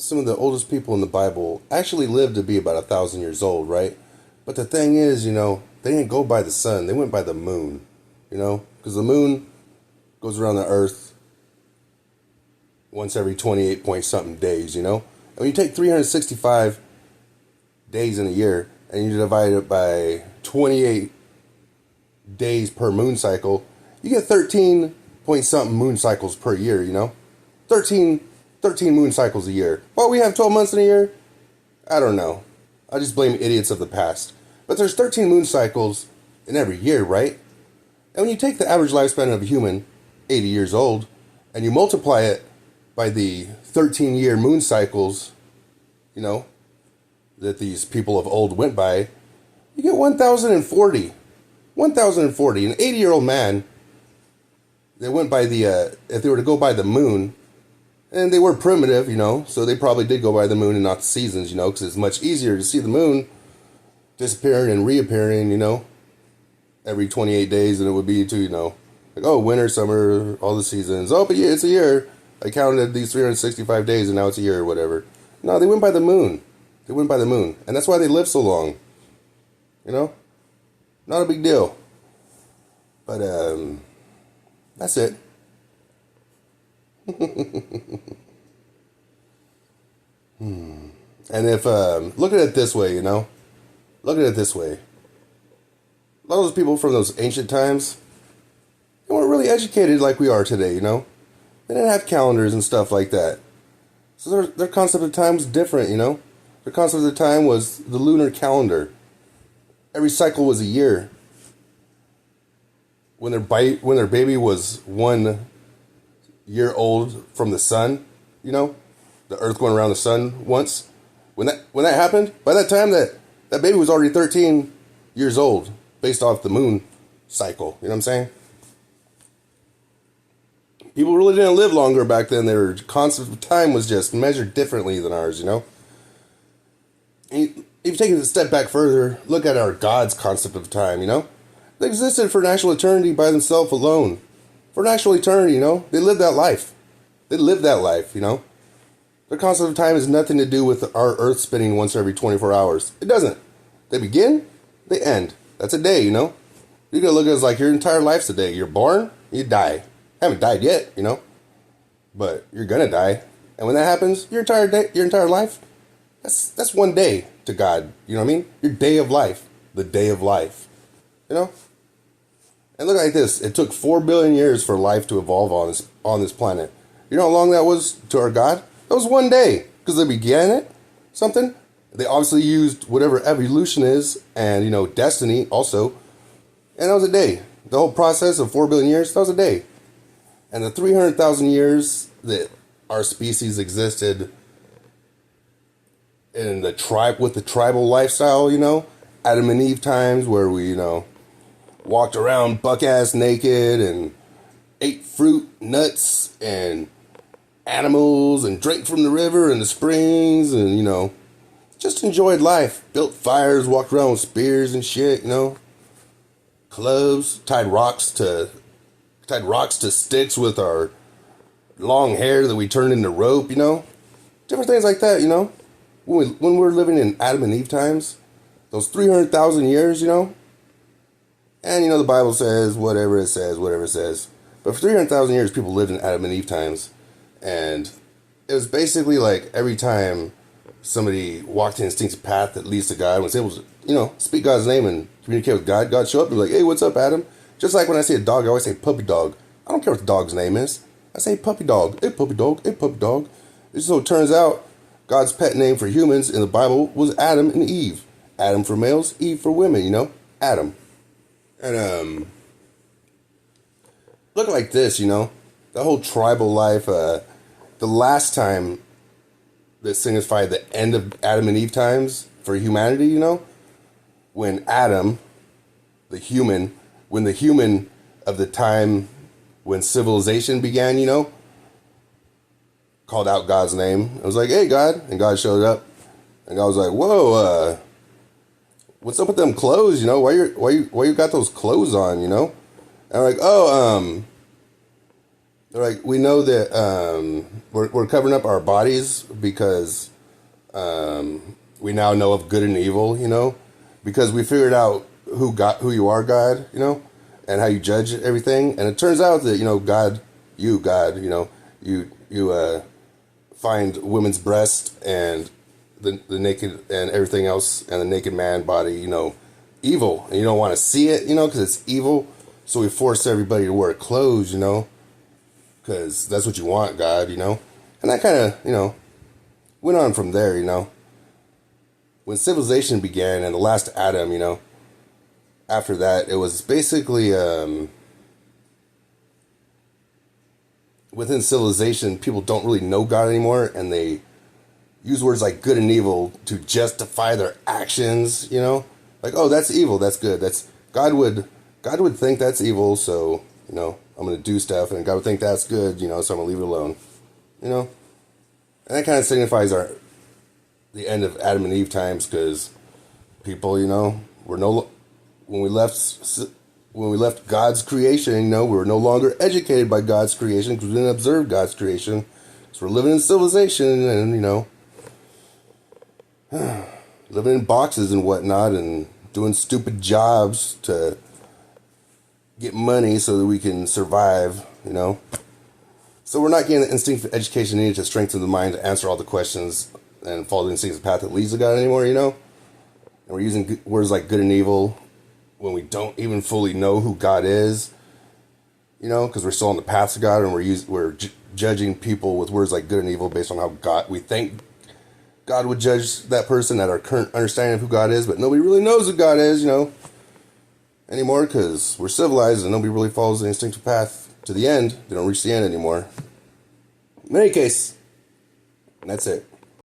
some of the oldest people in the Bible actually lived to be about 1,000 years old, right? But the thing is, they didn't go by the sun; they went by the moon, because the moon goes around the Earth once every 28 point something days, And when you take 365 days in a year and you divide it by 28 days per moon cycle, you get 13 point something moon cycles per year, 13 moon cycles a year. Well, we have 12 months in a year? I don't know. I just blame idiots of the past. But there's 13 moon cycles in every year, right? And when you take the average lifespan of a human, 80 years old, and you multiply it by the 13-year moon cycles, that these people of old went by, you get 1,040. 1,040. An 80-year-old man, they went by if they were to go by the moon, and they were primitive, so they probably did go by the moon and not the seasons, because it's much easier to see the moon disappearing and reappearing, every 28 days than it would be to, winter, summer, all the seasons. Oh, but yeah, it's a year. I counted these 365 days and now it's a year or whatever. No, they went by the moon. They went by the moon. And that's why they lived so long. Not a big deal. But, that's it. And if, look at it this way, Look at it this way. A lot of those people from those ancient times, they weren't really educated like we are today, They didn't have calendars and stuff like that. So their concept of time was different, Their concept of time was the lunar calendar. Every cycle was a year. When their baby was 1 year old from the sun, the Earth went around the sun once. When that happened, by that time that baby was already 13 years old, based off the moon cycle. You know what I'm saying? People really didn't live longer back then. Their concept of time was just measured differently than ours, And if you take it a step back further, look at our God's concept of time, They existed for national eternity by themselves alone. For national eternity, They lived that life. They lived that life, Their concept of time has nothing to do with our Earth spinning once every 24 hours. It doesn't. They begin, they end. That's a day, You're going to look at it as like your entire life's a day. You're born, you die. Haven't died yet, But you're going to die. And when that happens, your entire day, your entire life, that's one day to God. You know what I mean? Your day of life. The day of life. And look like this. It took 4 billion years for life to evolve on this planet. You know how long that was to our God? That was one day. Because they began it, something. They obviously used whatever evolution is and, destiny also. And that was a day. The whole process of 4 billion years, that was a day. And the 300,000 years that our species existed in the with the tribal lifestyle, Adam and Eve times where we, walked around buck-ass naked and ate fruit, nuts, and animals and drank from the river and the springs and, just enjoyed life. Built fires, walked around with spears and shit, Clubs, tied rocks to sticks with our long hair that we turned into rope, Different things like that, When we're living in Adam and Eve times, those 300,000 years, And, the Bible says whatever it says. But for 300,000 years, people lived in Adam and Eve times. And it was basically like every time somebody walked an instinctive path that leads to God, was able to, speak God's name and communicate with God, God show up and be like, hey, what's up, Adam? Just like when I see a dog, I always say puppy dog. I don't care what the dog's name is. I say puppy dog. Hey, puppy dog. Hey, puppy dog. So it turns out God's pet name for humans in the Bible was Adam and Eve. Adam for males, Eve for women, Adam. And, look like this, the whole tribal life, the last time that signified the end of Adam and Eve times for humanity, when Adam, the human of the time when civilization began, called out God's name. I was like, hey, God. And God showed up. And God was like, whoa, what's up with them clothes? Why you got those clothes on, And I'm like, like we know that we're covering up our bodies because we now know of good and evil, you know, because we figured out who you are, God, you know, and how you judge everything. And it turns out that, you know, God, you know, you find women's breast and the naked and everything else and the naked man body, you know, evil, and you don't want to see it, you know, because it's evil. So we force everybody to wear clothes, you know, because that's what you want, God, you know. And that kind of, you know, went on from there, you know. When civilization began and the last Adam, you know, after that, it was basically, within civilization, people don't really know God anymore, and they use words like good and evil to justify their actions, you know? Like, oh, that's evil, that's good. That's God would think that's evil, so, you know, I'm going to do stuff, and God would think that's good, you know, so I'm going to leave it alone. You know? And that kind of signifies the end of Adam and Eve times, because people, you know, when we left God's creation, you know, we were no longer educated by God's creation because we didn't observe God's creation. So we're living in civilization and, you know, living in boxes and whatnot and doing stupid jobs to get money so that we can survive, you know. So we're not getting the instinctive education needed to strengthen the mind to answer all the questions and follow the instinctive path that leads to God anymore, you know. And we're using words like good and evil when we don't even fully know who God is, you know, because we're still on the path to God, and we're judging people with words like good and evil based on how we think God would judge that person at our current understanding of who God is, but nobody really knows who God is, you know, anymore, because we're civilized and nobody really follows the instinctive path to the end. They don't reach the end anymore. In any case, that's it.